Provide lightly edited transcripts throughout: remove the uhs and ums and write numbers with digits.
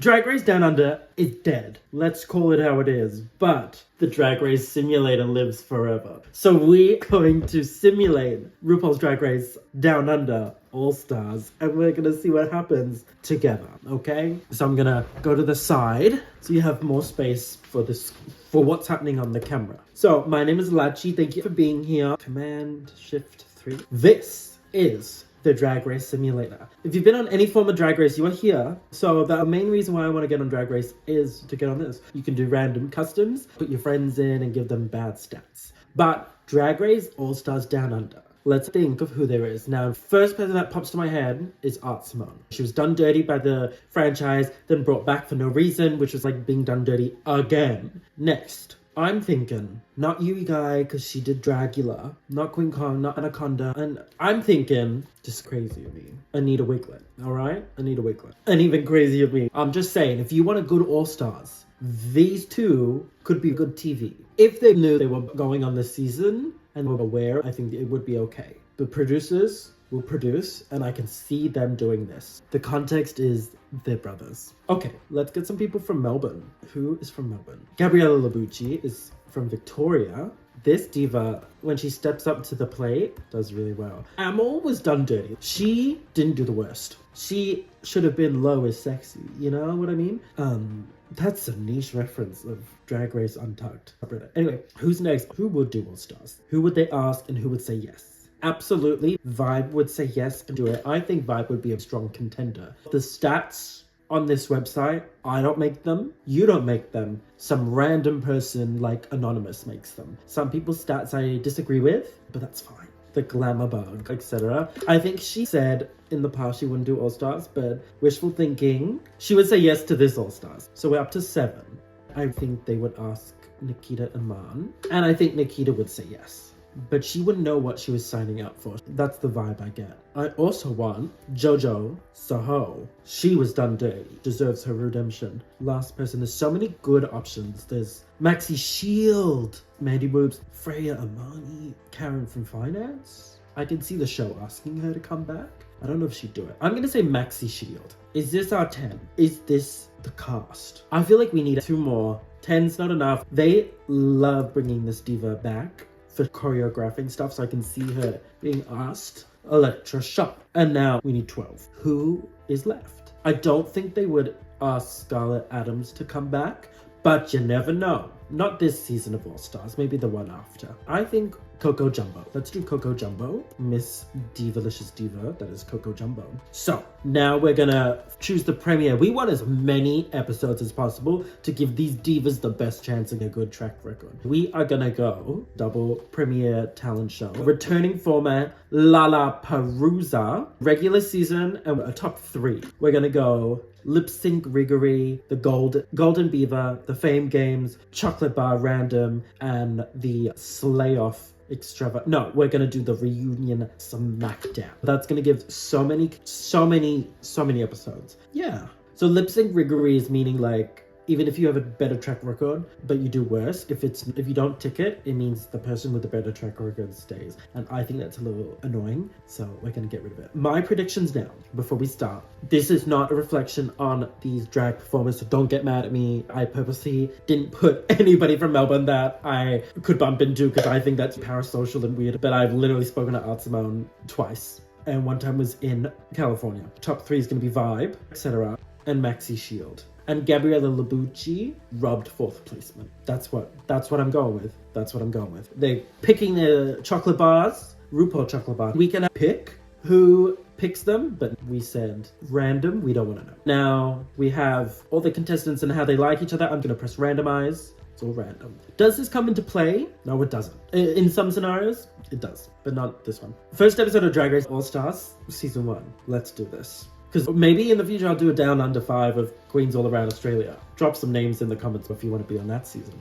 Drag Race Down Under is dead. Let's call it how it is. But the Drag Race simulator lives forever. So we're going to simulate RuPaul's Drag Race Down Under All-Stars. And we're going to see what happens together, okay? So I'm going to go to the side so you have more space for what's happening on the camera. So my name is Lachi. Thank you for being here. Command-Shift-3. This is the Drag Race Simulator. If you've been on any form of Drag Race, you are here. So the main reason why I want to get on Drag Race is to get on this. You can do random customs, put your friends in and give them bad stats. But Drag Race All-Stars Down Under. Let's think of who there is. Now, first person that pops to my head is Art Simone. She was done dirty by the franchise, then brought back for no reason, which was like being done dirty again. Next, I'm thinking, not Yui Guy, because she did Dragula, not Queen Kong, not Anaconda, and I'm thinking, just crazy of me, Anita Wiglet, alright? Anita Wiglet. And even crazy of me. I'm just saying, if you want a good All-Stars, these two could be good TV. If they knew they were going on this season, and were aware, I think it would be okay. The producers will produce, and I can see them doing this. The context is they're brothers. Okay, let's get some people from Melbourne. Who is from Melbourne? Gabriella Labucci is from Victoria. This diva, when she steps up to the plate, does really well. Amal was done dirty. She didn't do the worst. She should have been low as sexy, you know what I mean? That's a niche reference of Drag Race Untucked. Anyway, who's next? Who would do All-Stars? Who would they ask and who would say yes? Absolutely, Vibe would say yes and do it. I think Vibe would be a strong contender. The stats on this website, I don't make them. You don't make them. Some random person like Anonymous makes them. Some people's stats I disagree with, but that's fine. The glamour bug, etc. I think she said in the past she wouldn't do All-Stars, but wishful thinking, she would say yes to this All-Stars. So we're up to 7. I think they would ask Nikita Iman, and I think Nikita would say yes. But she wouldn't know what she was signing up for. That's the vibe I get. I also want Jojo Soho. She was done dirty. Deserves her redemption. Last person. There's so many good options. There's Maxi Shield, Mandy Boobs, Freya Amani, Karen from Finance. I can see the show asking her to come back. I don't know if she'd do it. I'm going to say Maxi Shield. Is this our 10? Is this the cast? I feel like we need 2 more. 10's not enough. They love bringing this diva back for choreographing stuff, so I can see her being asked. Electra Shop. And now we need 12. Who is left? I don't think they would ask Scarlett Adams to come back, but you never know. Not this season of All-Stars, maybe the one after. I think Coco Jumbo. Let's do Coco Jumbo. Miss Divalicious Diva, that is Coco Jumbo. So, now we're gonna choose the premiere. We want as many episodes as possible to give these divas the best chance of a good track record. We are gonna go double premiere talent show. Returning format, Lollapalooza. Regular season, and a top 3. We're gonna go Lip Sync Riggery, the Golden Beaver, the Fame Games, Chocolate Bar Random, and the Slay Off Extrava. No, we're gonna do the Reunion Smackdown. That's gonna give so many episodes. Yeah. So Lip Sync Riggery is meaning like, even if you have a better track record, but you do worse, if you don't tick it, it means the person with the better track record stays. And I think that's a little annoying, so we're gonna get rid of it. My predictions now, before we start. This is not a reflection on these drag performers, so don't get mad at me. I purposely didn't put anybody from Melbourne that I could bump into, because I think that's parasocial and weird. But I've literally spoken to Art Simone twice, and one time was in California. Top 3 is gonna be Vibe, etc., and Maxi Shield. And Gabriella Labucci robbed 4th placement. That's what I'm going with. That's what I'm going with. They're picking the chocolate bars, RuPaul chocolate bar. We can pick who picks them, but we said random. We don't want to know. Now we have all the contestants and how they like each other. I'm going to press randomize. It's all random. Does this come into play? No, it doesn't. In some scenarios, it does, but not this one. First episode of Drag Race All-Stars, season 1. Let's do this. Because maybe in the future I'll do a down under 5 of queens all around Australia. Drop some names in the comments if you want to be on that season.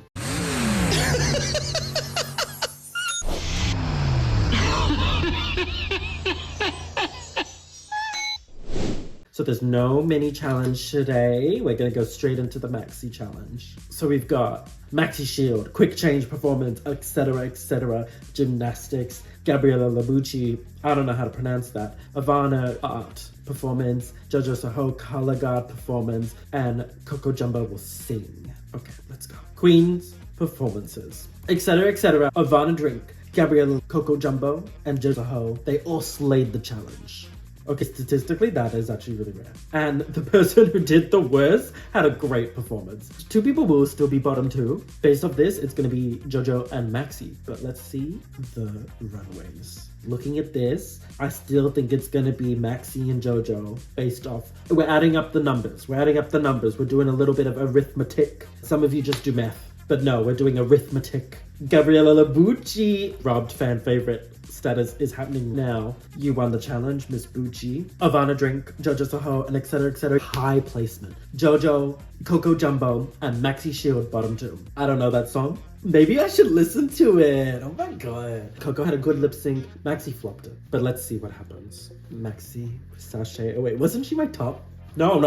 So So there's no mini challenge today. We're gonna go straight into the maxi challenge. So we've got maxi shield, quick change performance, etc., gymnastics, Gabriella Labucci, I don't know how to pronounce that, Ivana art performance, Jojo Soho color guard performance, and Coco Jumbo will sing. Okay, let's go. Queens performances, etc., Ivana drink, Gabriella, Coco Jumbo, and Jojo Soho, they all slayed the challenge. Okay, statistically, that is actually really rare. And the person who did the worst had a great performance. 2 people will still be bottom 2. Based off this, it's going to be Jojo and Maxi. But let's see the runways. Looking at this, I still think it's going to be Maxi and Jojo based off. We're adding up the numbers. We're doing a little bit of arithmetic. Some of you just do math. But no, we're doing arithmetic. Gabriella Labucci, robbed fan favorite status is happening now. You won the challenge, Miss Bucci. Ivana drink, Jojo Soho, and etc. High placement. Jojo, Coco Jumbo, and Maxi Shield bottom 2. I don't know that song. Maybe I should listen to it. Oh my god. Coco had a good lip sync. Maxi flopped it. But let's see what happens. Maxi, Sashay. Oh wait, wasn't she my top? No.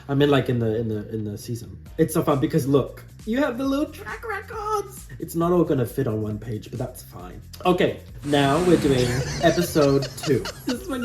I mean like in the season. It's so fun because look, you have the little track records. It's not all gonna fit on one page, but that's fine. Okay, now we're doing episode 2. This is when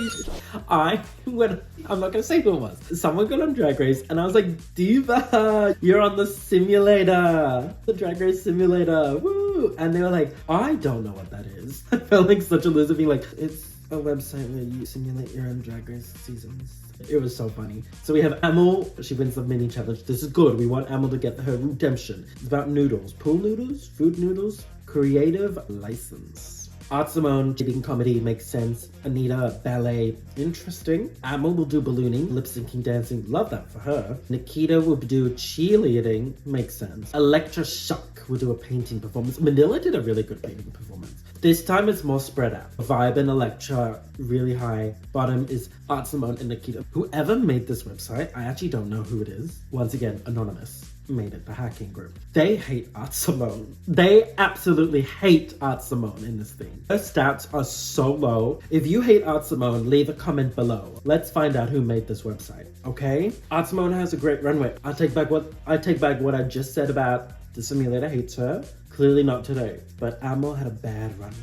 I'm not gonna say who it was. Someone got on Drag Race and I was like, Diva, you're on the simulator. The Drag Race simulator, woo. And they were like, I don't know what that is. I felt like such a loser being like, it's a website where you simulate your own Drag Race seasons. It was so funny. So we have Amel. She wins the mini challenge. This is good. We want Amel to get her redemption. It's about noodles. Pool noodles? Food noodles? Creative license. Art Simone, cheating comedy makes sense. Anita, ballet, interesting. Amel will do ballooning, lip syncing, dancing, love that for her. Nikita will do cheerleading, makes sense. Electra Shock will do a painting performance. Manila did a really good painting performance. This time it's more spread out. Vibe and Electra, really high. Bottom is Art Simone and Nikita. Whoever made this website, I actually don't know who it is. Once again, anonymous. Made it, the hacking group. They hate Art Simone. They absolutely hate Art Simone in this thing. Her stats are so low. If you hate Art Simone, leave a comment below. Let's find out who made this website, okay? Art Simone has a great runway. I take back what I just said about the simulator hates her. Clearly not today, but Amel had a bad runway.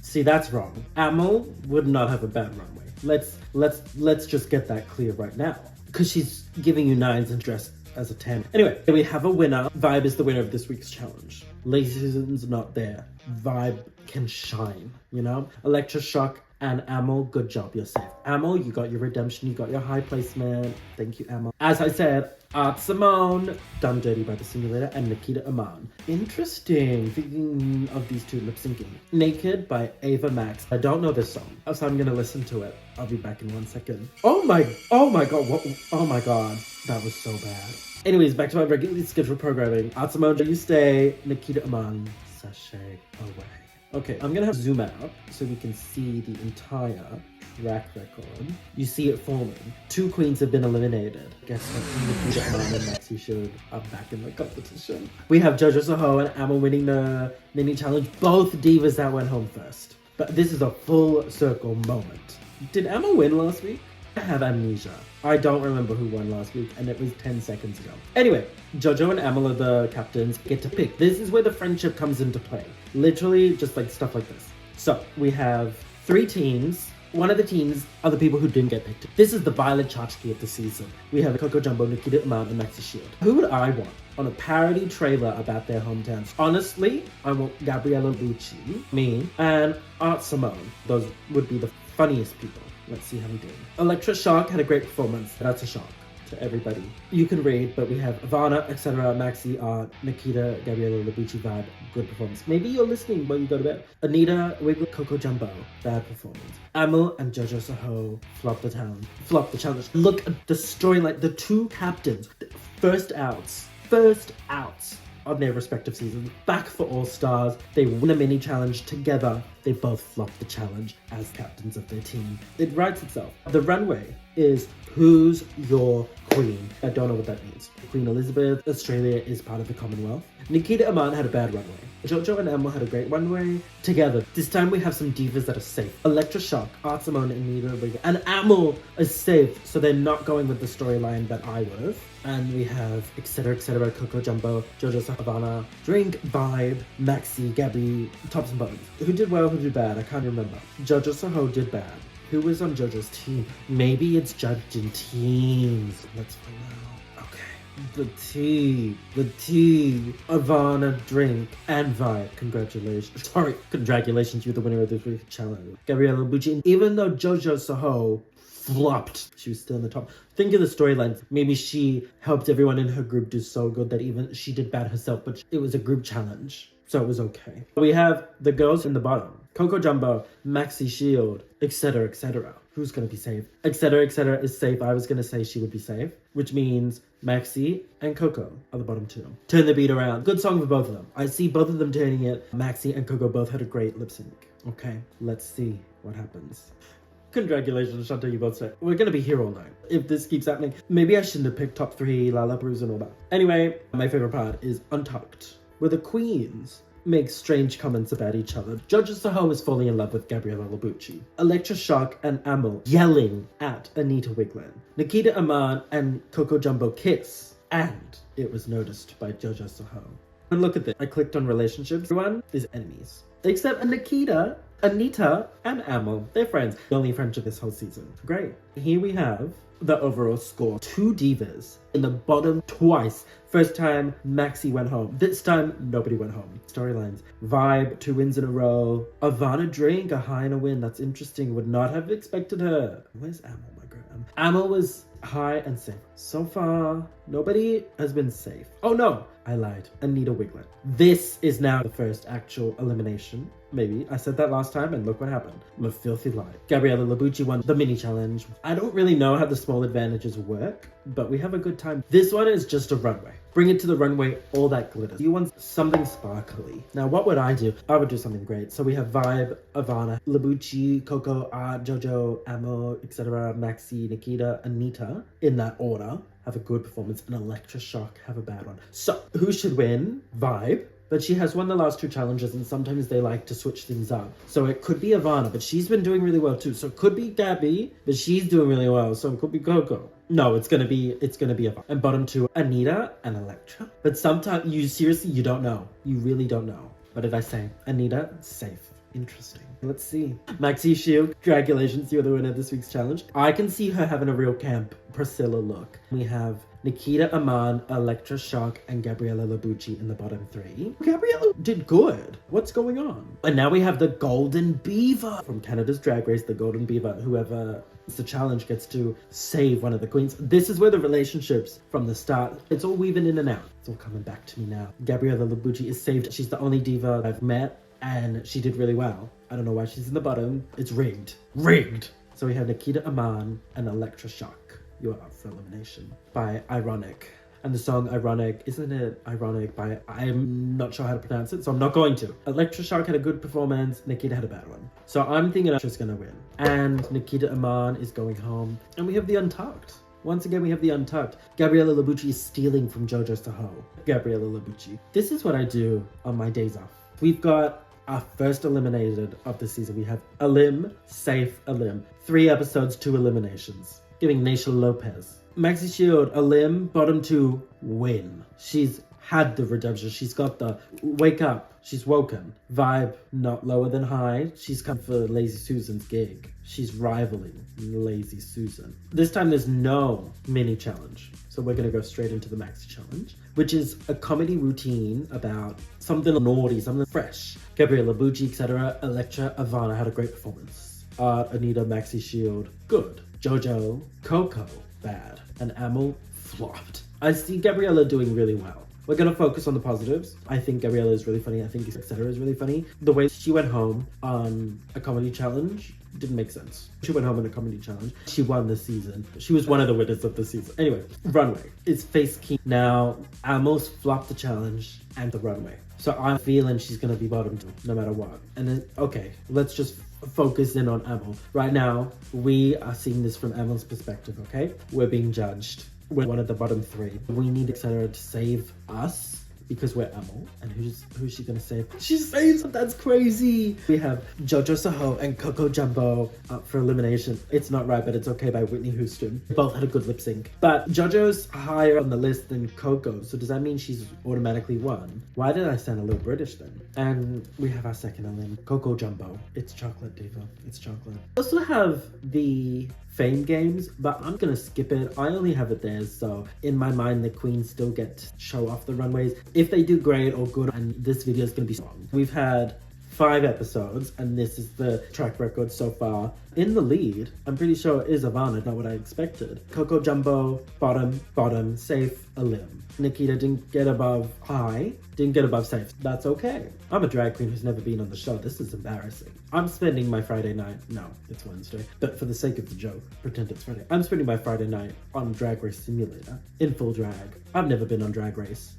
See, that's wrong. Amel would not have a bad runway. Let's just get that clear right now. Because she's giving you 9s and dressed as a 10. Anyway, we have a winner. Vibe is the winner of this week's challenge. Lazy Susan's not there. Vibe can shine, you know? Electra Shock and Amel, good job, you're safe. Amel, you got your redemption, you got your high placement. Thank you, Amel. As I said, Art Simone, done dirty by the simulator, and Nikita Aman. Interesting, thinking of these 2 lip syncing. Naked by Ava Max. I don't know this song, so I'm gonna listen to it. I'll be back in 1 second. Oh my god, what? Oh my god, that was so bad. Anyways, back to my regularly scheduled programming. Art Simone, you stay. Nikita Aman, sashay away. Okay, I'm gonna have zoom out so we can see the entire track record. You see it forming. 2 queens have been eliminated. Guess what? Nikita Aman and Maxi Shield are back in the competition. We have Jojo Soho and Amel winning the mini challenge. Both divas that went home first. But this is a full circle moment. Did Amel win last week? I have amnesia. I don't remember who won last week, and it was 10 seconds ago. Anyway, Jojo and Amel are the captains, get to pick. This is where the friendship comes into play. Literally, just like stuff like this. So, we have 3 teams. One of the teams are the people who didn't get picked. This is the Violet Chachki of the season. We have Coco Jumbo, Nikita Aman, and Maxi Shield. Who would I want on a parody trailer about their hometowns? Honestly, I want Gabriella Lucci, me, and Art Simone. Those would be the funniest people. Let's see how we do. Electra Shock had a great performance. That's a shock to everybody. You can read, but we have Ivana, etc., Maxi, Art, Nikita, Gabriella, Labucci, Vibe, good performance. Maybe you're listening while you go to bed. Anita, Wiggle, Coco Jumbo, bad performance. Amel and Jojo Soho flop the challenge. Look at the storyline. The 2 captains, first outs on their respective seasons, back for All Stars. They win a mini challenge together. They both flop the challenge as captains of their team. It writes itself. The runway is Who's Your Queen. I don't know what that means. Queen Elizabeth. Australia is part of the Commonwealth. Nikita Aman had a bad runway. Jojo and Emma had a great runway together. This time we have some divas that are safe. Electroshock, Art Simone, Anita, and Amel is safe, so they're not going with the storyline that I would have. And we have etc. Coco Jumbo, Jojo Savannah, Drink, Vibe, Maxi, Gabby, Tops and Bottoms. Who did well, who did bad? I can't remember. Jojo Soho did bad. Who was on Jojo's team? Maybe it's judged in teams. Let's find out. The T, Ivana, Drink, and Vibe. Congratulations. Sorry, congratulations, you're the winner of this week's challenge. Gabriella Bucci. Even though Jojo Soho flopped, she was still in the top. Think of the storyline. Maybe she helped everyone in her group do so good that even she did bad herself, but it was a group challenge, so it was okay. We have the girls in the bottom. Coco Jumbo, Maxi Shield, etc. Who's going to be safe? Etc. is safe. I was going to say she would be safe, which means Maxi and Coco are the bottom two. Turn the beat around. Good song for both of them. I see both of them turning it. Maxi and Coco both had a great lip sync. Okay, let's see what happens. Congratulations, Chantal, you both said. We're going to be here all night. If this keeps happening, maybe I shouldn't have picked top 3, Lala Bruise and all that. Anyway, my favorite part is Untucked, where the queens make strange comments about each other. Jojo Soho is falling in love with Gabriella Labucci. Electroshock and Amel yelling at Anita Wigland. Nikita Aman and Coco Jumbo kiss, and it was noticed by Jojo Soho. And look at this. I clicked on relationships. Everyone is enemies. Except Nikita, Anita, and Amel. They're friends. The only friendship this whole season. Great. Here we have the overall score. 2 divas in the bottom twice. First time, Maxi went home. This time, nobody went home. Storylines. Vibe, 2 wins in a row. Ivana Drink, a high and a win. That's interesting. Would not have expected her. Where's Amel, my girl? Amel was high and safe. So far, nobody has been safe. Oh no, I lied. Anita Wigland. This is now the first actual elimination. Maybe. I said that last time and look what happened. I'm a filthy lie. Gabriella Labucci won the mini challenge. I don't really know how the small advantages work, but we have a good time. This one is just a runway. Bring it to the runway, all that glitters. You want something sparkly. Now, what would I do? I would do something great. So we have Vibe, Ivana, Labucci, Coco, Art, Jojo, Amo, etc., Maxi, Nikita, Anita, in that order. Have a good performance. And Electroshock, have a bad one. So, who should win? Vibe. But she has won the last 2 challenges, and sometimes they like to switch things up. So it could be Ivana, but she's been doing really well too. So it could be Gabby, but she's doing really well. So it could be Coco. No, it's gonna be Ivana. And bottom 2, Anita and Electra. But sometimes you don't know. You really don't know. What did I say? Anita, safe. Interesting. Let's see. Maxi Shield, congratulations, you're the winner of this week's challenge. I can see her having a real camp Priscilla look. We have Nikita Aman, Electroshock, and Gabriella Labucci in the bottom 3. Gabriella did good. What's going on? And now we have the Golden Beaver from Canada's Drag Race, the Golden Beaver. Whoever it's the challenge gets to save one of the queens. This is where the relationships from the start, it's all weaving in and out. It's all coming back to me now. Gabriella Labucci is saved. She's the only diva I've met, and she did really well. I don't know why she's in the bottom. It's rigged. Rigged! So we have Nikita Aman and Electroshock. You're up for elimination by Ironic. And the song Ironic, isn't it ironic by, I'm not sure how to pronounce it, so I'm not going to. Electroshock had a good performance, Nikita had a bad one. So I'm thinking Electra's gonna win. And Nikita Aman is going home. And we have the Untucked. Once again, we have the Untucked. Gabriella Labucci is stealing from Jojo Soho. Gabriella Labucci. This is what I do on my days off. We've got our first eliminated of the season. We have Elim, safe Elim. 3 episodes, 2 eliminations. Giving Naisha Lopez. Maxi Shield, Elim, bottom 2, win. She's had the redemption. She's got the wake up. She's woken. Vibe, not lower than high. She's come for Lazy Susan's gig. She's rivaling Lazy Susan. This time there's no mini challenge. So we're going to go straight into the Maxi challenge, which is a comedy routine about something naughty, something fresh. Gabriella Labucci, etc. Electra, Ivana had a great performance. Anita, Maxi Shield, good. Jojo, Coco, bad. And Amel, flopped. I see Gabriella doing really well. We're gonna focus on the positives. I think Gabriella is really funny. I think etc. is really funny. The way she went home on a comedy challenge didn't make sense. She went home on a comedy challenge. She won the season. She was one of the winners of the season. Anyway, runway is face key. Now, Amel's flopped the challenge and the runway. So I'm feeling she's gonna be bottom 2, no matter what. And then, okay, let's just focus in on Amel. Right now, we are seeing this from Amel's perspective, okay? We're being judged. we're one of the bottom 3. We need etc. to save us because we're Amel. And who's she gonna save? She saves us! That's crazy! We have Jojo Soho and Coco Jumbo up for elimination. It's Not Right, But It's Okay by Whitney Houston. They both had a good lip sync. But Jojo's higher on the list than Coco, so does that mean she's automatically won? Why did I sound a little British then? And we have our second elim, Coco Jumbo. It's chocolate, diva. It's chocolate. We also have the Fame Games, but I'm gonna skip it. I only have it there, so in my mind the queens still get to show off the runways if they do great or good, and this video is gonna be long. We've had 5 episodes and this is the track record so far. In the lead, I'm pretty sure it is Ivana, not what I expected. Coco Jumbo, bottom, safe, elim. Nikita didn't get above high, didn't get above safe. That's okay. I'm a drag queen who's never been on the show. This is embarrassing. I'm spending my Friday night, no, it's Wednesday, but for the sake of the joke, pretend it's Friday. I'm spending my Friday night on Drag Race Simulator in full drag. I've never been on Drag Race.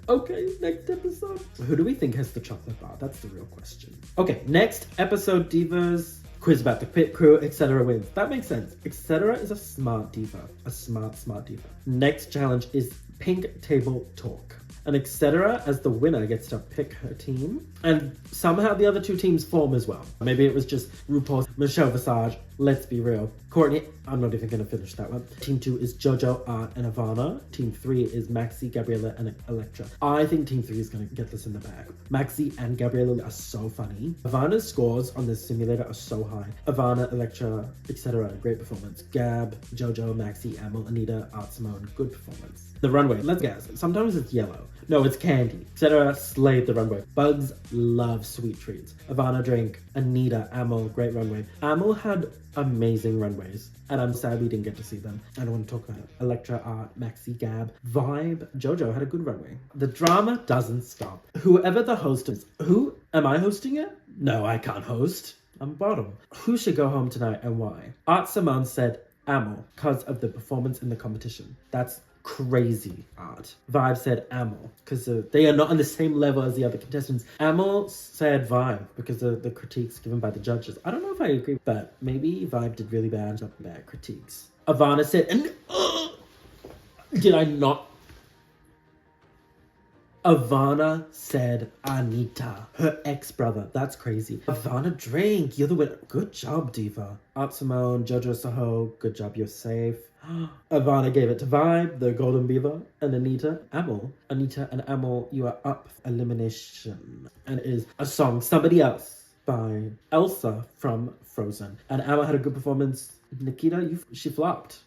Okay, next episode. Who do we think has the chocolate bar? That's the real question. Okay, next episode, divas. Quiz about the pit crew, etc. wins. That makes sense. Etc. is a smart diva. A smart diva. Next challenge is Pink Table Talk. And etc. as the winner gets to pick her team. And somehow the other 2 teams form as well. Maybe it was just RuPaul's Michelle Visage. Let's be real. Courtney, I'm not even gonna finish that one. Team 2 is Jojo, Art, and Ivana. Team 3 is Maxi, Gabriella, and Electra. I think Team 3 is gonna get this in the bag. Maxi and Gabriella are so funny. Ivana's scores on this simulator are so high. Ivana, Electra, etc. Great performance. Gab, Jojo, Maxi, Amel, Anita, Art, Simone, good performance. The runway, let's guess. Sometimes it's yellow. No, it's candy. Etc. slayed the runway. Bugs love sweet treats. Ivana drink. Anita, Amel, great runway. Amel had amazing runways, and I'm sad we didn't get to see them. I don't want to talk about it. Electra, Art, Maxi, Gab, Vibe, Jojo had a good runway. The drama doesn't stop. Whoever the host is, who am I hosting it? No, I can't host. I'm bottom. Who should go home tonight and why? Art Simone said Amel because of the performance in the competition. That's crazy. Art. Vibe said Amel because they are not on the same level as the other contestants. Amel said Vibe because of the critiques given by the judges. I don't know if I agree, but maybe Vibe did really bad critiques. Ivana said, and did I not? Ivana said Anita, her ex-brother. That's crazy. Ivana drink. You're the winner. Good job, diva. Art Simone, Jojo Soho. Good job. You're safe. Ivana gave it to Vibe, the Golden Beaver, and Anita, Amel. Anita and Amel, you are up for elimination. And it is a song, Somebody Else, by Elsa from Frozen. And Amel had a good performance. Nikita, she flopped.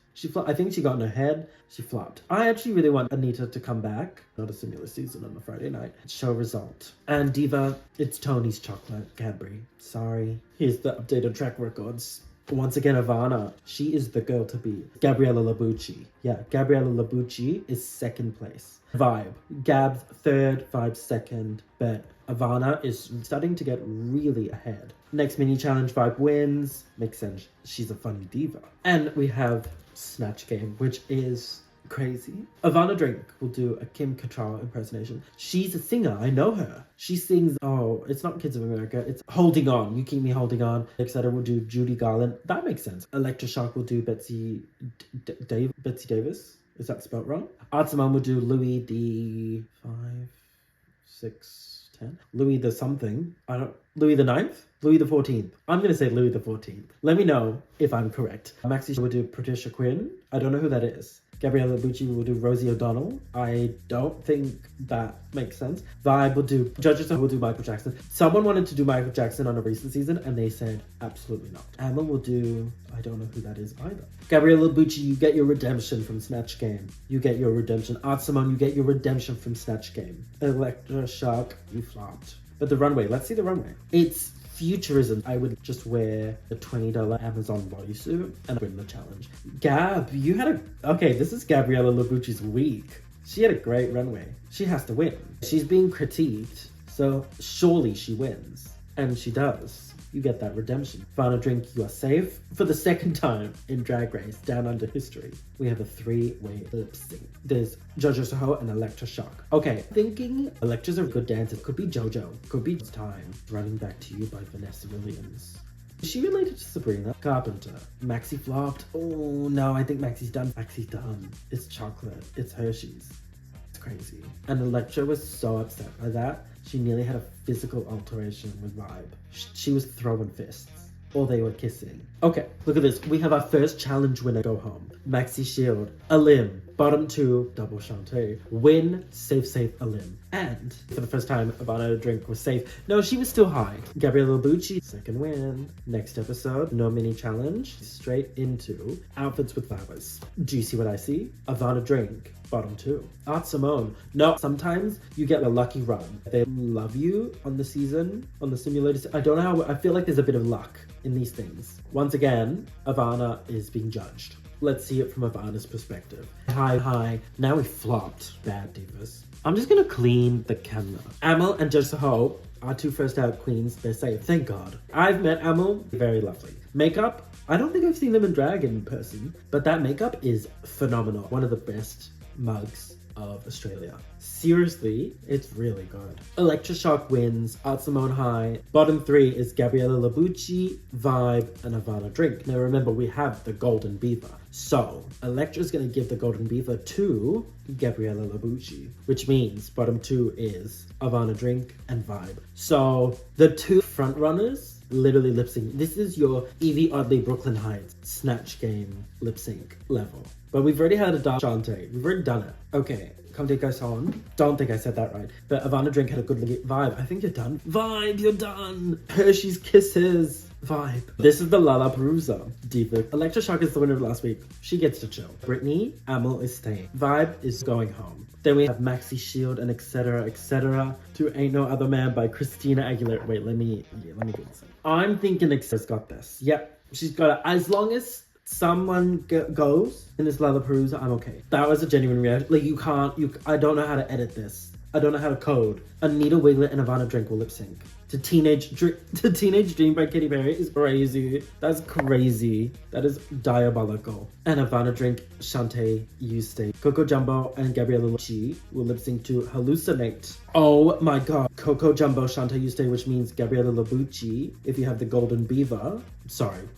I think she got in her head. She flopped. I actually really want Anita to come back. Not a similar season on a Friday night. Show result. And Diva, it's Tony's chocolate Cadbury. Sorry. Here's the updated track records. Once again, Ivana, she is the girl to beat. Gabriella Labucci. Yeah, Gabriella Labucci is 2nd place. Vibe. Gab's 3rd, Vibe 2nd. But Ivana is starting to get really ahead. Next mini challenge, Vibe wins. Makes sense. She's a funny diva. And we have Snatch Game, which is crazy. Ivana Drink will do a Kim Cattrall impersonation. She's a singer. I know her. She sings, oh, it's not Kids of America. It's Holding On. You Keep Me Holding On. Etc. will do Judy Garland. That makes sense. Electra Shock will do Betsy Davis. Is that spelled wrong? Art Simone will do Louis the 5, 6, 10. Louis the something. Louis the 9th? Louis the 14th. I'm going to say Louis the 14th. Let me know if I'm correct. Maxi will do Patricia Quinn. I don't know who that is. Gabriella Bucci will do Rosie O'Donnell. I don't think that makes sense. Vibe will do, Judges will do Michael Jackson. Someone wanted to do Michael Jackson on a recent season and they said absolutely not. Emma will do, I don't know who that is either. Gabriella Bucci, you get your redemption from Snatch Game. You get your redemption. Art Simone, you get your redemption from Snatch Game. Electra Shock, you flopped. But the runway, let's see the runway. It's futurism. I would just wear a $20 Amazon bodysuit and win the challenge. Gab, you had okay, this is Gabriella Labucci's week. She had a great runway. She has to win. She's being critiqued, so surely she wins. And she does. You get that redemption. Final drink, you are safe. For the 2nd time in Drag Race Down Under history, we have a 3-way lip sync. There's Jojo Soho and Electra Shock. Okay, thinking Electra's a good dancer. Could be Jojo. Could be Time. Running Back to You by Vanessa Williams. Is she related to Sabrina Carpenter? Maxi flopped. Oh no, I think Maxi's done. Maxi's done. It's chocolate. It's Hershey's. It's crazy. And Electra was so upset by that. She nearly had a physical alteration with Vibe. She was throwing fists. Or they were kissing. Okay, look at this. We have our first challenge winner go home. Maxi Shield, Alim. Bottom 2, double Shantae. Win, safe, Alim. And for the first time, Ivana Drink was safe. No, she was still high. Gabriella Bucci, second win. Next episode, no mini challenge. Straight into outfits with flowers. Do you see what I see? Ivana Drink, bottom 2. Art Simone. No, sometimes you get a lucky run. They love you on the season, on the simulator. I don't know how, I feel like there's a bit of luck in these things. Once again, Ivana is being judged. Let's see it from Ivana's perspective. Hi. Now we flopped. Bad divas. I'm just gonna clean the camera. Amel and Joseph, our 2 first out queens, they're safe. Thank God. I've met Amel. Very lovely. Makeup. I don't think I've seen them in drag in person, but that makeup is phenomenal. One of the best mugs of Australia. Seriously, it's really good. Electroshock wins, Art Simone high. Bottom 3 is Gabriella Labucci, Vibe, and Ivana Drink. Now remember, we have the Golden Beaver. So, Electra's gonna give the Golden Beaver to Gabriella Labucci, which means bottom 2 is Ivana Drink and Vibe. So, the 2 front runners literally lip sync. This is your Evie Oddly Brooklyn Heights Snatch Game lip sync level. But we've already had a dark Shantae. We've already done it. Okay, come take us on. Don't think I said that right. But Ivana Drink had a good Vibe. I think you're done. Vibe, you're done. Hershey's Kisses. Vibe. This is the Lollapalooza diva. Electroshock is the winner of last week. She gets to chill. Brittany, Amel is staying. Vibe is going home. Then we have Maxi Shield and etc. to Ain't No Other Man by Christina Aguilera. Wait, let me do this. I'm thinking X's got this. Yep, she's got it. As long as someone goes in this Lollapalooza, I'm okay. That was a genuine reaction. Like I don't know how to edit this. I don't know how to code. Anita Wiglet and Ivana Drink will lip sync. To Teenage Dream by Katy Perry is crazy. That's crazy. That is diabolical. And Ivana Drink, Shantae, You Stay. Coco Jumbo and Gabriella Lucci will lip sync to Hallucinate. Oh my god. Coco Jumbo, Shantae, You Stay, which means Gabriella Labucci, if you have the Golden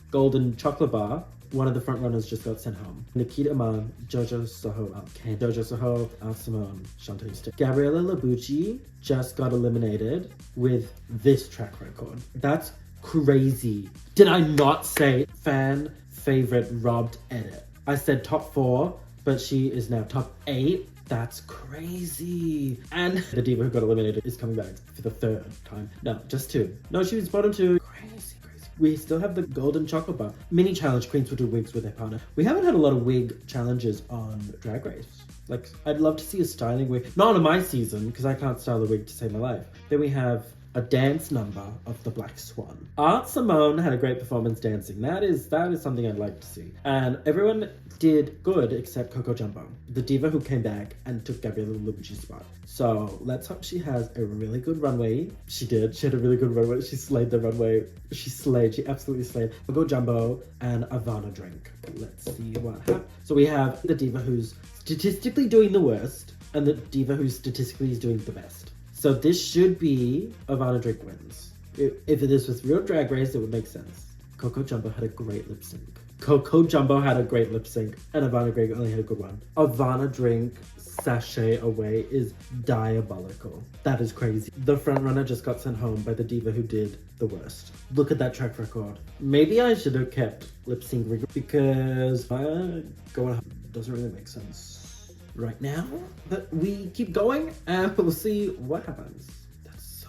Golden Chocolate Bar, one of the front runners just got sent home. Nikita Iman, Jojo Soho out. Jojo Soho, Art Simone, Shantae, You Stay. Gabriella Labucci just got eliminated with this track record. That's crazy. Did I not say fan favorite robbed edit? I said top 4, but she is now top 8. That's crazy. And the diva who got eliminated is coming back for the 3rd time. No, just 2. No, she was bottom 2. Crazy. We still have the Golden Chocolate Bar. Mini challenge, queens will do wigs with their partner. We haven't had a lot of wig challenges on Drag Race. Like, I'd love to see a styling wig. Not on my season, because I can't style a wig to save my life. Then we have a dance number of the Black Swan. Art Simone had a great performance dancing. That is something I'd like to see. And everyone did good except Coco Jumbo, the diva who came back and took Gabriella Lubitsch's spot. So let's hope she has a really good runway. She did. She had a really good runway. She slayed the runway. She slayed. She absolutely slayed. Coco Jumbo and Ivana Drink. Let's see what happens. So we have the diva who's statistically doing the worst and the diva who statistically is doing the best. So this should be Ivana Drink wins. If this was real Drag Race, it would make sense. Coco Jumbo had a great lip sync. Coco Jumbo had a great lip sync, and Ivana Drink only had a good one. Ivana Drink sachet away is diabolical. That is crazy. The frontrunner just got sent home by the diva who did the worst. Look at that track record. Maybe I should have kept lip sync because going doesn't really make sense right now, but we keep going and we'll see what happens. That's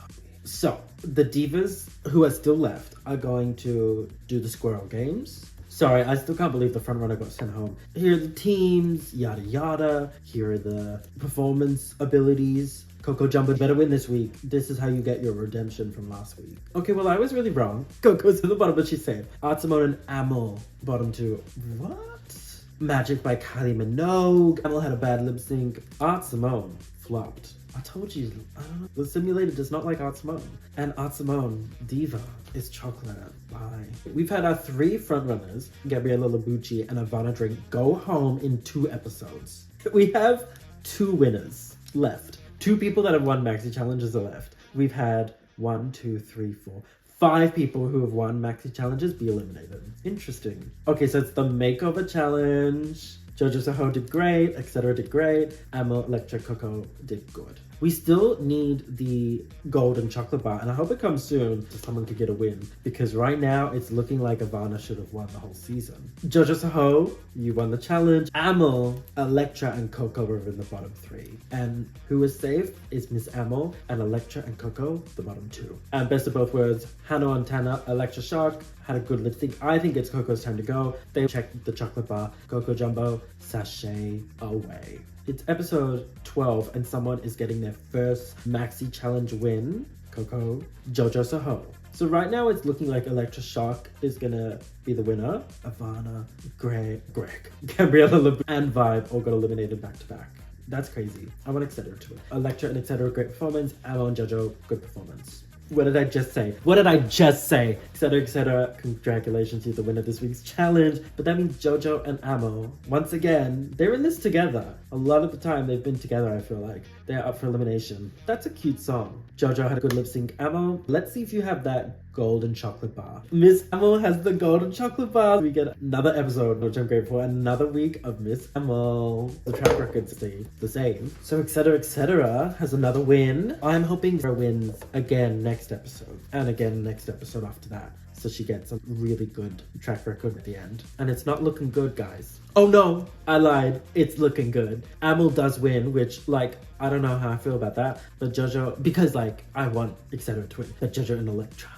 so the divas who are still left are going to do the squirrel games. Sorry, I still can't believe the frontrunner got sent home. Here are the teams, yada yada. Here are the performance abilities. Coco Jumbo better win this week. This is how you get your redemption from last week. Okay, well, I was really wrong. Coco's at the bottom, but she's safe. Art Simone and Amel, bottom 2. What? Magic by Kylie Minogue. Amel had a bad lip sync. Art Simone flopped. I told you, I don't know. The simulator does not like Art Simone. And Art Simone, diva, is chocolate. Bye. We've had our 3 frontrunners, Gabriella Labucci and Ivana Drink, go home in 2 episodes. We have 2 winners left. 2 people that have won maxi challenges are left. We've had 1, 2, 3, 4, 5 people who have won maxi challenges be eliminated. Interesting. Okay, so it's the makeover challenge. Jojo Soho did great, etc. did great. Amo, Electra, Coco did good. We still need the golden chocolate bar, and I hope it comes soon so someone could get a win, because right now it's looking like Ivana should have won the whole season. Jojo Soho, you won the challenge. Amo, Electra, and Coco were in the bottom 3. And who was safe is Miss Amo, and Electra and Coco, the bottom 2. And best of both worlds, Hannah Montana, Electra Shock, had a good lip sync. I think it's Coco's time to go. They checked the chocolate bar. Coco Jumbo, sashay away. It's episode 12 and someone is getting their first maxi challenge win. Coco, Jojo Soho. So right now it's looking like Electra Shock is gonna be the winner. Ivana, Greg, Gabriella and Vibe all got eliminated back to back. That's crazy. I want Etc. to it. Electra and Etc. great performance. Amo and Jojo, good performance. What did I just say? What did I just say? Etc. Etc. Congratulations, you're the winner of this week's challenge. But that means Jojo and Amo, once again, they're in this together. A lot of the time they've been together, I feel like. They're up for elimination. That's a cute song. Jojo had a good lip sync. Amo, let's see if you have that golden chocolate bar. Miss Amo has the golden chocolate bar. We get another episode, which I'm grateful for. Another week of Miss Amo. The track record stayed the same. So Etc. has another win. I'm hoping her wins again next episode. And again next episode after that. So she gets a really good track record at the end. And it's not looking good, guys. Oh no, I lied. It's looking good. Amel does win, which, like, I don't know how I feel about that. But Jojo, because, like, I want Etc. to win. But Jojo and Electra,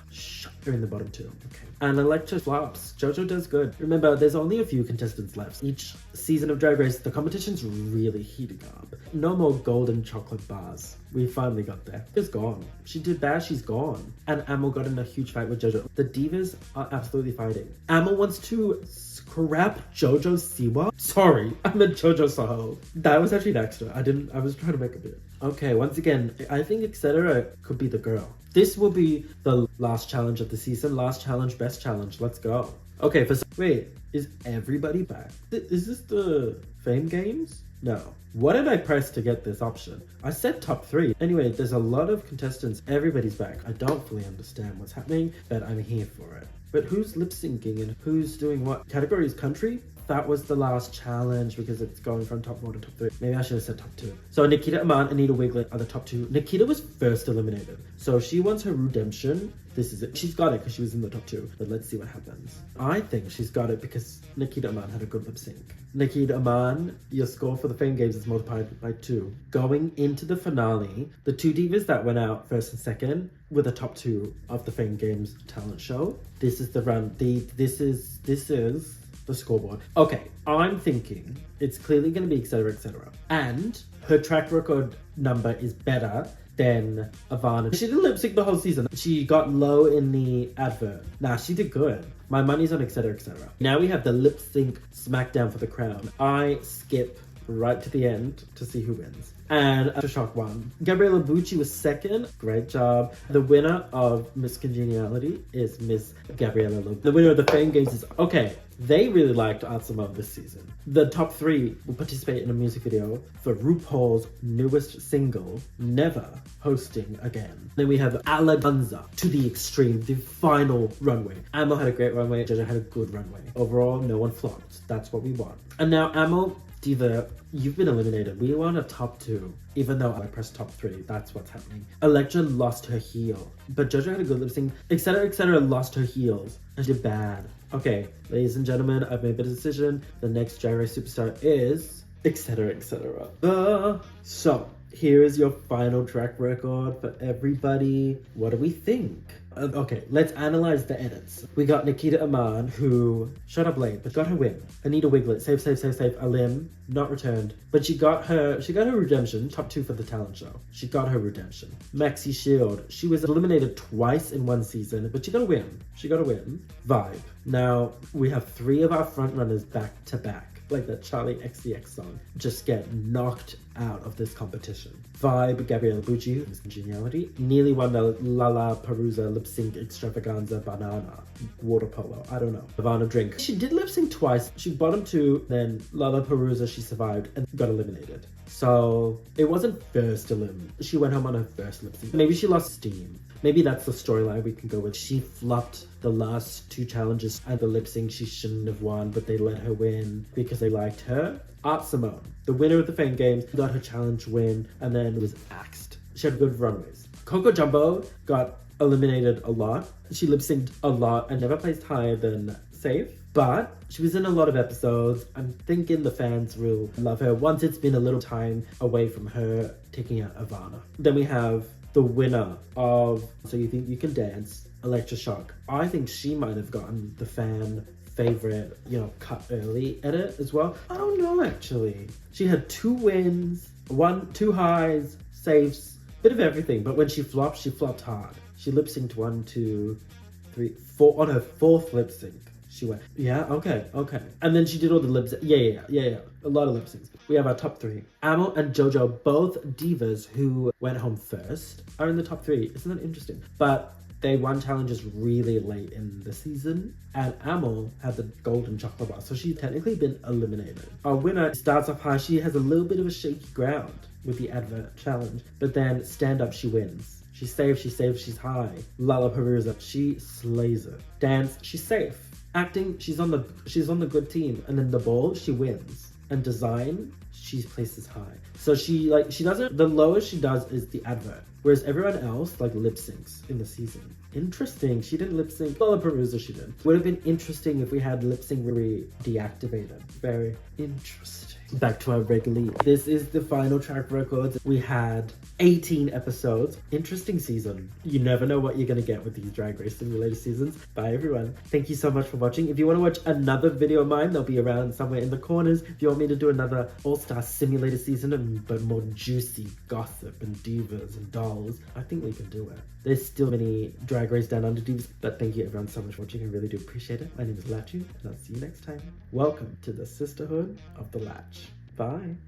are in the bottom 2. Okay. And Electra flops. Jojo does good. Remember, there's only a few contestants left. Each season of Drag Race, the competition's really heating up. No more golden chocolate bars. We finally got there. It's gone. She did bad, she's gone. And Amel got in a huge fight with Jojo. The divas are absolutely fighting. Amel wants to scrap Jojo Siwa. Sorry, I meant Jojo Soho. That was actually an extra. I was trying to make a bit. Okay, once again, I think Etc. could be the girl. This will be the last challenge of the season. Last challenge, best challenge. Let's go. Okay, wait, is everybody back? Is this the Fame Games? No. What did I press to get this option? I said top 3. Anyway, there's a lot of contestants. Everybody's back. I don't fully understand what's happening, but I'm here for it. But who's lip syncing and who's doing what? Category is country? That was the last challenge because it's going from top 4 to top 3. Maybe I should have said top 2. So Nikita Aman, Anita Wiglet are the top 2. Nikita was first eliminated. So she wants her redemption. This is it. She's got it because she was in the top 2. But let's see what happens. I think she's got it because Nikita Aman had a good lip sync. Nikita Aman, your score for the Fame Games is multiplied by 2. Going into the finale, the 2 divas that went out first and second were the top 2 of the Fame Games talent show. This is the run. This is the scoreboard. Okay, I'm thinking it's clearly going to be Etc. And her track record number is better than Ivana. She didn't lip sync the whole season. She got low in the advert. Nah, she did good. My money's on Etc. Now we have the lip sync smackdown for the crown. I skip right to the end to see who wins. And Aftershock won. Gabriella Bucci was second. Great job. The winner of Miss Congeniality is Miss Gabriella Loeb. The winner of the Fame Games is... Okay, they really liked Atsuma this season. The top 3 will participate in a music video for RuPaul's newest single, Never, hosting again. Then we have Alaganza, To the Extreme, the final runway. Amo had a great runway. Jojo had a good runway. Overall, no one flopped. That's what we want. And now Amo, Diva, you've been eliminated. We want a top 2. Even though I pressed top 3, that's what's happening. Electra lost her heel, but Jojo had a good lip sync. Etc. lost her heels, and she did bad. Okay, ladies and gentlemen, I've made a decision. The next Drag Race superstar is Etc. So, here is your final track record for everybody. What do we think? Okay, let's analyze the edits. We got Nikita Aman, who showed up late, but got her win. Anita Wiglet, save. Alim, not returned. But she got her redemption, top 2 for the talent show. She got her redemption. Maxi Shield, she was eliminated twice in one season, but she got a win. Vibe. Now, we have 3 of our front runners back to back. Like that Charlie XCX song, just get knocked out of this competition. Vibe, Gabriella Bucci, Miss Congeniality, nearly won the Lala Perusa lip sync extravaganza banana water polo. I don't know. Ivana Drink. She did lip sync twice. She bottom 2, then Lala Perusa she survived and got eliminated. So it wasn't first elim. She went home on her first lip sync. Maybe she lost steam. Maybe that's the storyline we can go with. She flopped the last 2 challenges and the lip sync she shouldn't have won, but they let her win because they liked her. Art Simone, the winner of the Fame Games, got her challenge win and then was axed. She had good runways. Coco Jumbo got eliminated a lot. She lip synced a lot and never placed higher than safe. But she was in a lot of episodes. I'm thinking the fans will love her once it's been a little time away from her taking out Ivana. Then we have the winner of So You Think You Can Dance, Electra Shock. I think she might have gotten the fan favorite, cut early edit as well. I don't know actually. She had 2 wins, 2 highs, saves, bit of everything. But when she flopped hard. She lip synced 1, 2, 3, 4 on her 4th lip sync. She went, yeah, okay. And then she did all the lip syncs. Yeah. A lot of lip syncs. We have our top 3. Amel and JoJo, both divas who went home first, are in the top 3. Isn't that interesting? But they won challenges really late in the season. And Amel had the golden chocolate bar. So she's technically been eliminated. Our winner starts off high. She has a little bit of a shaky ground with the advert challenge. But then stand up, she wins. She's safe, she's high. Lollapalooza, she slays it. Dance, she's safe. Acting, she's on the good team. And then the ball, she wins. And design, she places high. So she doesn't, the lowest she does is the advert. Whereas everyone else lip syncs in the season. Interesting, she didn't lip sync. Lollapalooza she did. Would have been interesting if we had lip sync really deactivated. Very interesting. Back to our regular. This is the final track records. We had 18 episodes. Interesting season. You never know what you're going to get with these Drag Race Simulator seasons. Bye everyone. Thank you so much for watching. If you want to watch another video of mine, they'll be around somewhere in the corners. If you want me to do another All-Star Simulator season, but more juicy gossip and divas and dolls, I think we can do it. There's still many Drag Race Down Under divas, but thank you everyone so much for watching. I really do appreciate it. My name is Latchu, and I'll see you next time. Welcome to the Sisterhood of the Latch. Bye.